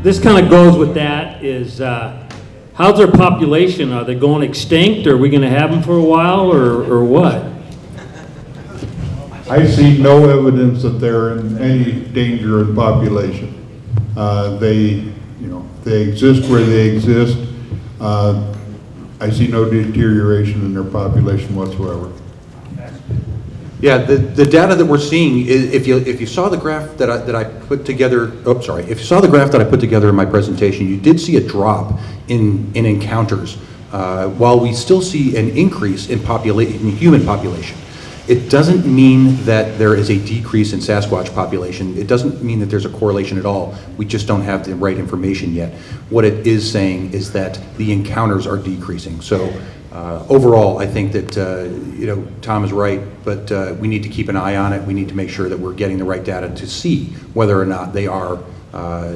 This kind of goes with that is, how's their population? Are they going extinct? Are we going to have them for a while, or what? I see no evidence that they're in any danger in population. They exist where they exist. I see no deterioration in their population whatsoever. Yeah, the data that we're seeing is, if you saw the graph that I put together, if you saw the graph that I put together in my presentation, you did see a drop in encounters, while we still see an increase in human population. It doesn't mean that there is a decrease in Sasquatch population. It doesn't mean that there's a correlation at all. We just don't have the right information yet. What it is saying is that the encounters are decreasing. So overall, I think that Tom is right, but we need to keep an eye on it. We need to make sure that we're getting the right data to see whether or not they are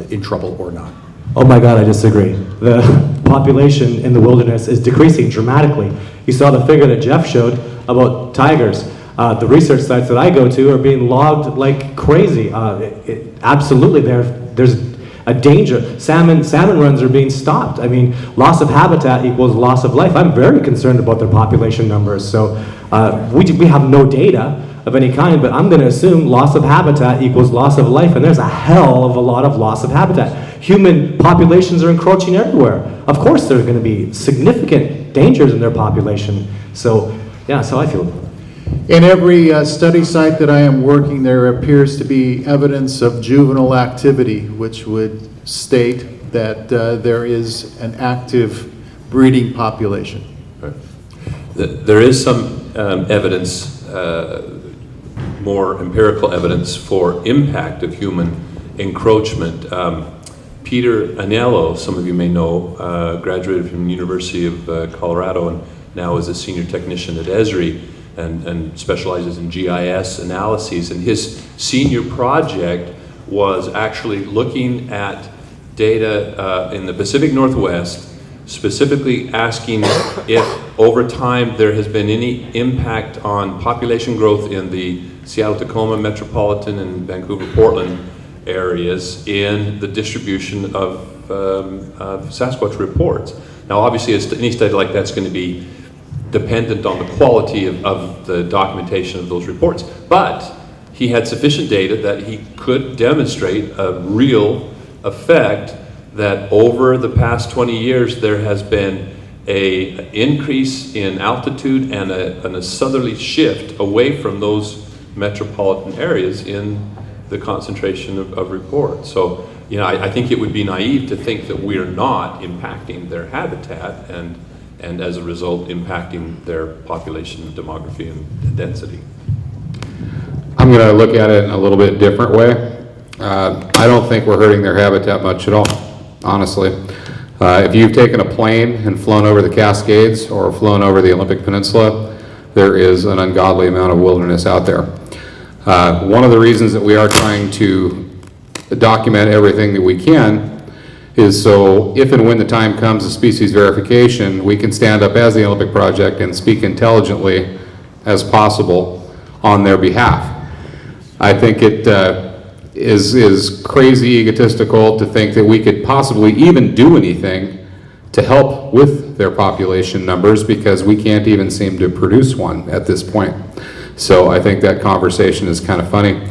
in trouble or not. Oh my God, I disagree. The population in the wilderness is decreasing dramatically. You saw the figure that Jeff showed about tigers. The research sites that I go to are being logged like crazy. Absolutely, there's a danger. Salmon runs are being stopped. I mean, loss of habitat equals loss of life. I'm very concerned about their population numbers. So we have no data of any kind, but I'm going to assume loss of habitat equals loss of life, and there's a hell of a lot of loss of habitat. Human populations are encroaching everywhere. Of course there's going to be significant dangers in their population. So, yeah, that's how I feel. In every study site that I am working, there appears to be evidence of juvenile activity, which would state that there is an active breeding population. Right. There is some evidence, more empirical evidence for impact of human encroachment. Peter Anello, some of you may know, graduated from the University of Colorado and now is a senior technician at Esri and specializes in GIS analyses. And his senior project was actually looking at data in the Pacific Northwest, specifically asking if over time there has been any impact on population growth in the Seattle-Tacoma metropolitan and Vancouver-Portland areas in the distribution of Sasquatch reports. Now obviously any study like that's going to be dependent on the quality of the documentation of those reports, but he had sufficient data that he could demonstrate a real effect that over the past 20 years there has been an increase in altitude and a southerly shift away from those metropolitan areas in the concentration of reports. So, I think it would be naive to think that we are not impacting their habitat and as a result impacting their population demography and density. I'm going to look at it in a little bit different way. I don't think we're hurting their habitat much at all, honestly. If you've taken a plane and flown over the Cascades or flown over the Olympic Peninsula, there is an ungodly amount of wilderness out there. One of the reasons that we are trying to document everything that we can is so if and when the time comes of species verification, we can stand up as the Olympic Project and speak intelligently as possible on their behalf. I think it is crazy egotistical to think that we could possibly even do anything to help with their population numbers because we can't even seem to produce one at this point. So I think that conversation is kind of funny.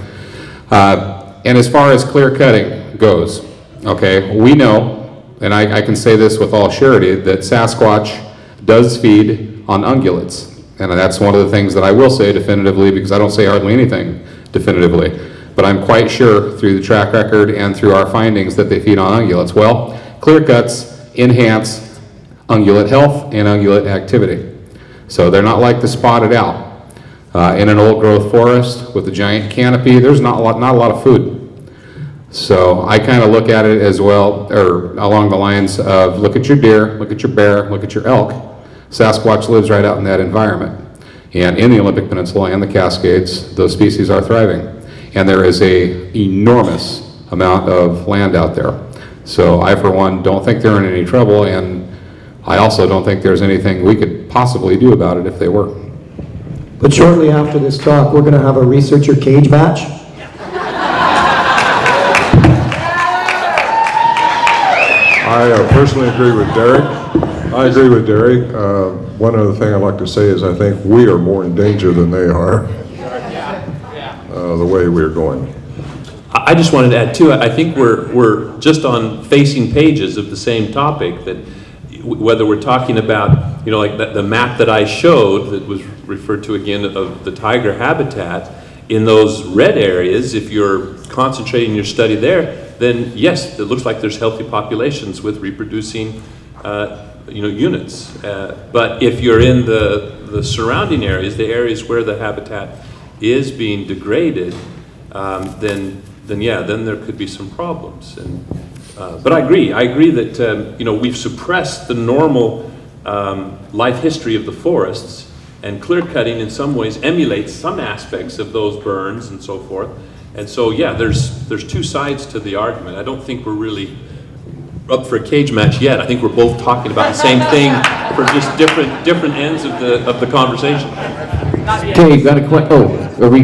And as far as clear cutting goes, okay, we know, and I can say this with all surety, that Sasquatch does feed on ungulates. And that's one of the things that I will say definitively, because I don't say hardly anything definitively. But I'm quite sure through the track record and through our findings that they feed on ungulates. Well, clear cuts enhance ungulate health and ungulate activity. So they're not like the spotted owl. In an old growth forest with a giant canopy, there's not a lot of food. So I kind of look at it as well, or along the lines of look at your deer, look at your bear, look at your elk. Sasquatch lives right out in that environment. And in the Olympic Peninsula and the Cascades, those species are thriving. And there is an enormous amount of land out there. So I, for one, don't think they're in any trouble, and I also don't think there's anything we could possibly do about it if they were. But shortly after this talk, we're going to have a researcher cage match. I personally agree with Derek. I agree with Derek. One other thing I'd like to say is I think we are more in danger than they are, the way we're going. I just wanted to add too, I think we're just on facing pages of the same topic, that whether we're talking about, like the map that I showed that was referred to again of the tiger habitat, in those red areas, if you're concentrating your study there, then yes, it looks like there's healthy populations with reproducing units. But if you're in the surrounding areas, the areas where the habitat is being degraded, then there could be some problems. But I agree that we've suppressed the normal life history of the forests, and clear cutting in some ways emulates some aspects of those burns and so forth. And so there's two sides to the argument. I don't think we're really up for a cage match yet. I think we're both talking about the same thing for just different ends of the conversation. Okay, you've got a question. Oh, are we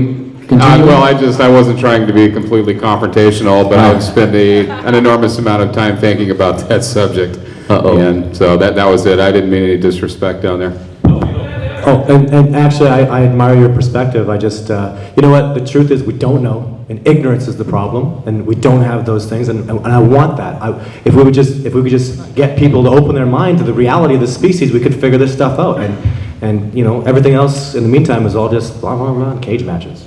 continuing? Well, I wasn't trying to be completely confrontational, but I've spent an enormous amount of time thinking about that subject. And so that was it. I didn't mean any disrespect down there. Oh, and actually, I admire your perspective. I just, you know what, the truth is we don't know, and ignorance is the problem, and we don't have those things, and I want that. If we could just get people to open their mind to the reality of the species, we could figure this stuff out, and everything else in the meantime is all just blah, blah, blah, cage matches.